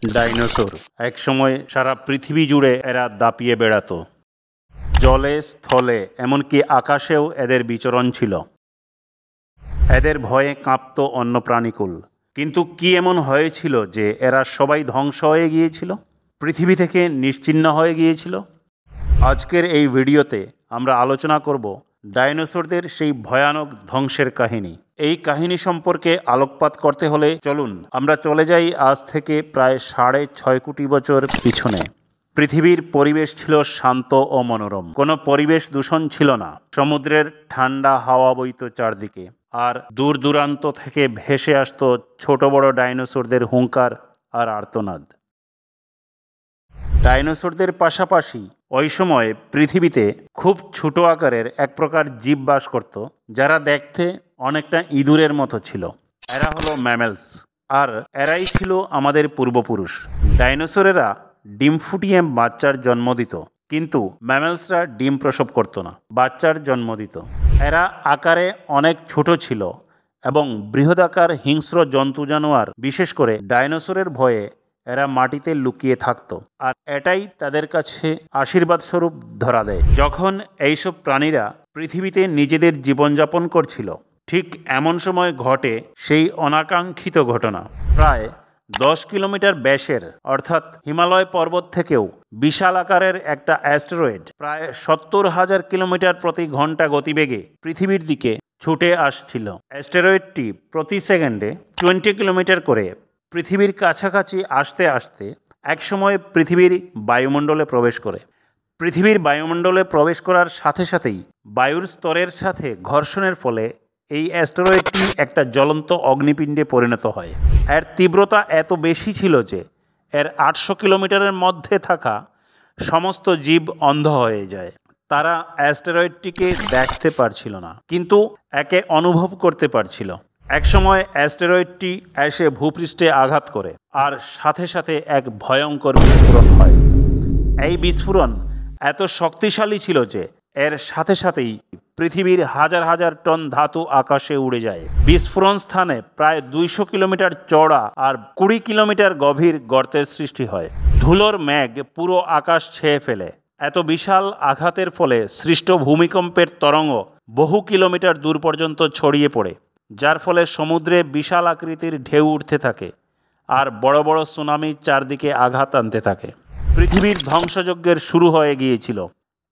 Dinosaur একসময় সারা পৃথিবী জুড়ে এরা দাপিয়ে বেড়াতো। জলে, স্থলে, এমনকি আকাশেও এদের বিচরণ ছিল। এদের ভয়ে কাঁপত অন্য প্রাণীকুল। কিন্তু কি এমন হয়েছিল যে এরা সবাই ধ্বংস হয়ে গিয়েছিল, পৃথিবী থেকে নিশ্চিহ্ন হয়ে গিয়েছিল? আজকের এই ভিডিওতে আমরা আলোচনা করব ডাইনোসরদের সেই ভয়ানক ধ্বংসের কাহিনী। এই কাহিনী সম্পর্কে আলোকপাত করতে হলে চলুন আমরা চলে যাই আজ থেকে প্রায় 6.5 কোটি বছর পিছনে। পৃথিবীর পরিবেশ ছিল শান্ত ও মনোরম, কোনো পরিবেশ দূষণ ছিল না। সমুদ্রের ঠান্ডা হাওয়া বইত চারদিকে, আর দূর দূরান্ত থেকে ভেসে আসতো ছোট বড় ডাইনোসরদের হুঙ্কার আর আর্তনাদ। ডাইনোসরদের পাশাপাশি ওই সময় পৃথিবীতে খুব ছোট আকারের এক প্রকার জীব বাস করত, যারা দেখতে অনেকটা ইঁদুরের মতো ছিল। এরা হলো ম্যামেলস, আর এরাই ছিল আমাদের পূর্বপুরুষ। ডাইনোসরেরা ডিম ফুটিয়ে বাচ্চার জন্ম দিত, কিন্তু ম্যামেলসরা ডিম প্রসব করত না, বাচ্চার জন্ম দিত। এরা আকারে অনেক ছোট ছিল এবং বৃহদাকার হিংস্র জন্তু জানোয়ার, বিশেষ করে ডাইনোসরের ভয়ে এরা মাটিতে লুকিয়ে থাকত, আর এটাই তাদের কাছে আশীর্বাদ স্বরূপ ধরা দেয়। যখন এইসব প্রাণীরা পৃথিবীতে নিজেদের জীবনযাপন করছিল, ঠিক এমন সময় ঘটে সেই অনাকাঙ্ক্ষিত ঘটনা। প্রায় 10 কিলোমিটার ব্যাসের, অর্থাৎ হিমালয় পর্বত থেকেও বিশাল আকারের একটা অ্যাস্টেরয়েড প্রায় 70,000 কিলোমিটার প্রতি ঘন্টা গতিবেগে পৃথিবীর দিকে ছুটে আসছিল। অ্যাস্টেরয়েডটি প্রতি সেকেন্ডে 20 কিলোমিটার করে পৃথিবীর কাছাকাছি আসতে আসতে একসময় পৃথিবীর বায়ুমণ্ডলে প্রবেশ করে। পৃথিবীর বায়ুমণ্ডলে প্রবেশ করার সাথে সাথেই বায়ুর স্তরের সাথে ঘর্ষণের ফলে এই অ্যাস্টেরয়েডটি একটা জ্বলন্ত অগ্নিপিণ্ডে পরিণত হয়। এর তীব্রতা এত বেশি ছিল যে এর 800 কিলোমিটারের মধ্যে থাকা সমস্ত জীব অন্ধ হয়ে যায়। তারা অ্যাস্টেরয়েডটিকে দেখতে পারছিল না, কিন্তু একে অনুভব করতে পারছিল। একসময় অ্যাস্টেরয়েডটি এসে ভূপৃষ্ঠে আঘাত করে, আর সাথে সাথে এক ভয়ঙ্কর বিস্ফোরণ হয়। এই বিস্ফোরণ এত শক্তিশালী ছিল যে এর সাথে সাথেই পৃথিবীর হাজার হাজার টন ধাতু আকাশে উড়ে যায়। বিস্ফোরণ স্থানে প্রায় 200 কিলোমিটার চওড়া আর 20 কিলোমিটার গভীর গর্তের সৃষ্টি হয়। ধুলোর মেঘ পুরো আকাশ ছেয়ে ফেলে। এত বিশাল আঘাতের ফলে সৃষ্ট ভূমিকম্পের তরঙ্গ বহু কিলোমিটার দূর পর্যন্ত ছড়িয়ে পড়ে, যার ফলে সমুদ্রে বিশাল আকৃতির ঢেউ উঠতে থাকে আর বড় বড় সুনামি চারদিকে আঘাত আনতে থাকে। পৃথিবীর ধ্বংসযজ্ঞের শুরু হয়ে গিয়েছিল।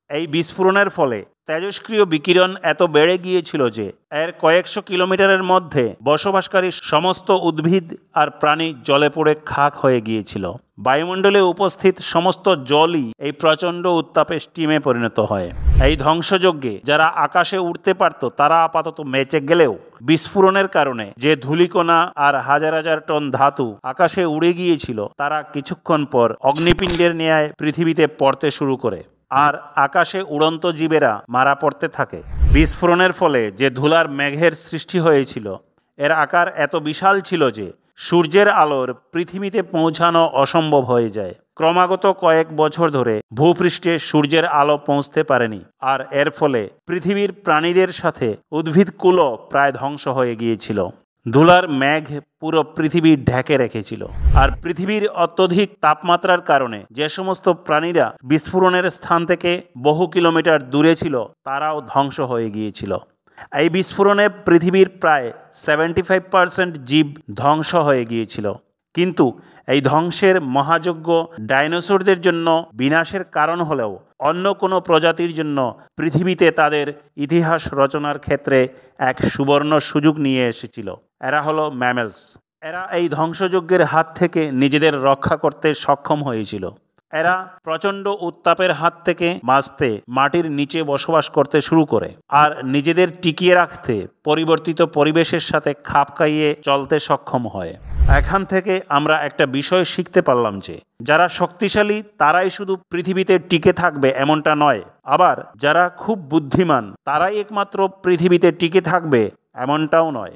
এই বিস্ফোরণের ফলে তেজস্ক্রিয় বিকিরণ এত বেড়ে গিয়েছিল যে এর কয়েকশো কিলোমিটারের মধ্যে বসবাসকারী সমস্ত উদ্ভিদ আর প্রাণী জলে পড়ে খাক হয়ে গিয়েছিল। বায়ুমণ্ডলে উপস্থিত সমস্ত জলই এই প্রচণ্ড উত্তাপে স্টিমে পরিণত হয়। এই ধ্বংসযজ্ঞে যারা আকাশে উড়তে পারত তারা আপাতত বেঁচে গেলেও বিস্ফোরণের কারণে যে ধূলিকণা আর হাজার হাজার টন ধাতু আকাশে উড়ে গিয়েছিল, তারা কিছুক্ষণ পর অগ্নিপিণ্ডের ন্যায় পৃথিবীতে পড়তে শুরু করে, আর আকাশে উড়ন্ত জীবেরা মারা পড়তে থাকে। বিস্ফোরণের ফলে যে ধুলার মেঘের সৃষ্টি হয়েছিল, এর আকার এত বিশাল ছিল যে সূর্যের আলোর পৃথিবীতে পৌঁছানো অসম্ভব হয়ে যায়। ক্রমাগত কয়েক বছর ধরে ভূপৃষ্ঠে সূর্যের আলো পৌঁছতে পারেনি, আর এর ফলে পৃথিবীর প্রাণীদের সাথে উদ্ভিদকুলও প্রায় ধ্বংস হয়ে গিয়েছিল। ধুলার মেঘ পুরো পৃথিবী ঢেকে রেখেছিল, আর পৃথিবীর অত্যধিক তাপমাত্রার কারণে যে সমস্ত প্রাণীরা বিস্ফোরণের স্থান থেকে বহু কিলোমিটার দূরে ছিল, তারাও ধ্বংস হয়ে গিয়েছিল। এই বিস্ফোরণে পৃথিবীর প্রায় 75% জীব ধ্বংস হয়ে গিয়েছিল। কিন্তু এই ধ্বংসের মহাযজ্ঞ ডাইনোসরদের জন্য বিনাশের কারণ হলেও অন্য কোনো প্রজাতির জন্য পৃথিবীতে তাদের ইতিহাস রচনার ক্ষেত্রে এক সুবর্ণ সুযোগ নিয়ে এসেছিল। এরা হলো ম্যামেলস। এরা এই ধ্বংসযজ্ঞের হাত থেকে নিজেদের রক্ষা করতে সক্ষম হয়েছিল। এরা প্রচণ্ড উত্তাপের হাত থেকে বাঁচতে মাটির নিচে বসবাস করতে শুরু করে, আর নিজেদের টিকিয়ে রাখতে পরিবর্তিত পরিবেশের সাথে খাপ খাইয়ে চলতে সক্ষম হয়। এখান থেকে আমরা একটা বিষয় শিখতে পারলাম যে যারা শক্তিশালী তারাই শুধু পৃথিবীতে টিকে থাকবে এমনটা নয়, আবার যারা খুব বুদ্ধিমান তারাই একমাত্র পৃথিবীতে টিকে থাকবে এমনটাও নয়।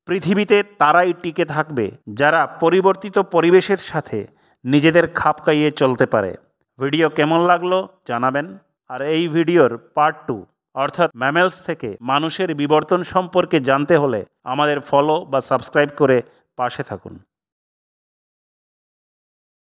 পৃথিবীতে তারাই টিকে থাকবে যারা পরিবর্তিত পরিবেশের সাথে নিজেদের খাপ খাইয়ে চলতে পারে। ভিডিও কেমন লাগলো জানাবেন, আর এই ভিডিওর পার্ট 2 অর্থাৎ ম্যামেলস থেকে মানুষের বিবর্তন সম্পর্কে জানতে হলে আমাদের ফলো বা সাবস্ক্রাইব করে পাশে থাকুন।